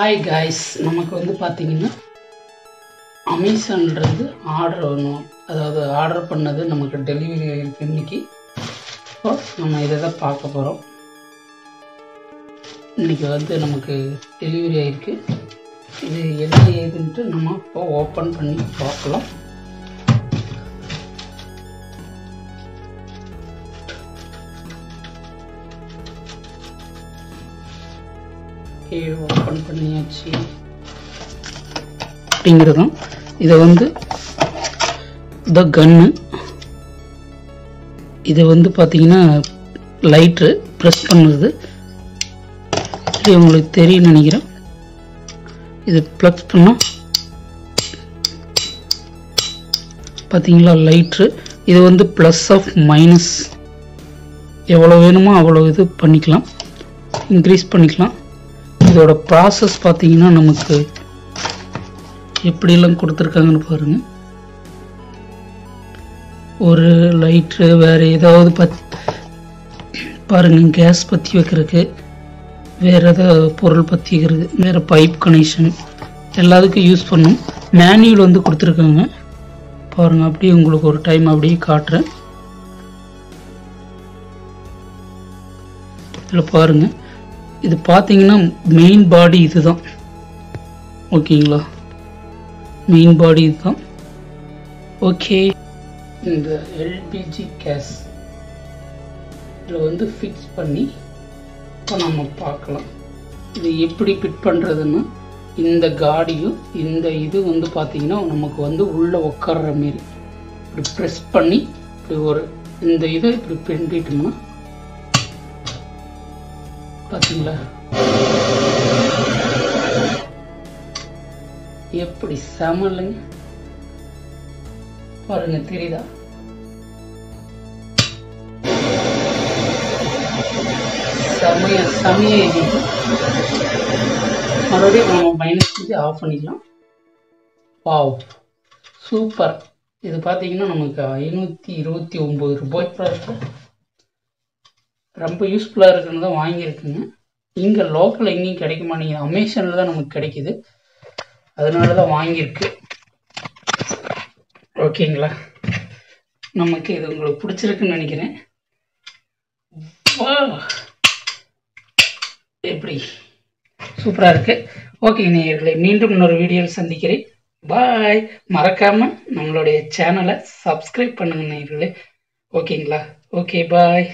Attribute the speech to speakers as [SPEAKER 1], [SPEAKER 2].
[SPEAKER 1] Hi guys, நமக்கு வந்து பார்த்தீங்கன்னா அமேசான்லேருந்து ஆர்டர் வேணும். அதாவது ஆர்டர் பண்ணது நமக்கு டெலிவரி ஆகிருக்கு இன்றைக்கி. இப்போ நம்ம இதை தான் பார்க்க போகிறோம். இன்றைக்கி வந்து நமக்கு டெலிவரி ஆகிருக்கு. இது என்ன ஏதுன்ட்டு நம்ம இப்போ ஓப்பன் பண்ணி பார்க்கலாம். ஓப்பன் பண்ணியாச்சு. அப்படிங்கிறதும் இதை வந்து இந்த கன்னு, இதை வந்து பார்த்தீங்கன்னா லைட்ரு ப்ரெஸ் பண்ணுறது இது உங்களுக்கு தெரியும் நினைக்கிறேன். இது ப்ளக் பண்ணால் பார்த்தீங்களா லைட்ரு. இது வந்து ப்ளஸ் ஆஃப் மைனஸ் எவ்வளோ வேணுமோ அவ்வளோ இது பண்ணிக்கலாம், இன்க்ரீஸ் பண்ணிக்கலாம். இதோட ப்ராசஸ் பார்த்தீங்கன்னா நமக்கு எப்படியெல்லாம் கொடுத்துருக்காங்கன்னு பாருங்கள். ஒரு லைட்ரு வேறு ஏதாவது பாருங்கள், கேஸ் பற்றி வைக்கிறதுக்கு, வேறு ஏதாவது பொருள் பற்றி வைக்கிறது, வேறு பைப் கனெக்ஷன் எல்லாத்துக்கும் யூஸ் பண்ணும். மேனுவல் வந்து கொடுத்துருக்காங்க பாருங்கள். அப்படியே உங்களுக்கு ஒரு டைம் அப்படியே காட்டுறேன். இதில் பாருங்கள், இது பார்த்தீங்கன்னா மெயின் பாடி இதுதான். ஓகேங்களா, மெயின் பாடி இதுதான். ஓகே, இந்த எல்பிஜி கேஸ் இதில் வந்து ஃபிக்ஸ் பண்ணி இப்போ நம்ம பார்க்கலாம். இது எப்படி ஃபிட் பண்ணுறதுன்னா, இந்த காடியும் இந்த இது வந்து பார்த்தீங்கன்னா நமக்கு வந்து உள்ளே உட்கார்ற மாரி இப்படி ப்ரெஸ் பண்ணி இப்படி ஒரு இந்த இதை இப்படி பின்னிட்டோம்னா பார்த்தீங்களா எப்படி செம இல்லைங்க. பாருங்க, தெரியுதா? செமையா எரியுது. மறுபடியும் நம்ம மைனஸ் பண்ணி ஆஃப் பண்ணிக்கலாம். Wow, super. இது பார்த்தீங்கன்னா நமக்கு 529 ரூபாய்க்கு ரொம்ப யூஸ்ஃபுல்லாக இருக்குன்னு தான் வாங்கியிருக்குங்க. இங்கே லோக்கல் எங்கேயும் கிடைக்க மாட்டேங்குது, அமேசானில் தான் நமக்கு கிடைக்கிது, அதனால தான் வாங்கியிருக்கு. ஓகேங்களா, நமக்கு இது உங்களுக்கு பிடிச்சிருக்குன்னு நினைக்கிறேன். எப்படி சூப்பராக இருக்குது. ஓகே நேயர்களே, மீண்டும் இன்னொரு வீடியோவில் சந்திக்கிறேன். பாய். மறக்காமல் நம்மளுடைய சேனலை சப்ஸ்கிரைப் பண்ணுங்க நேயர்களே. ஓகேங்களா? ஓகே, பாய்.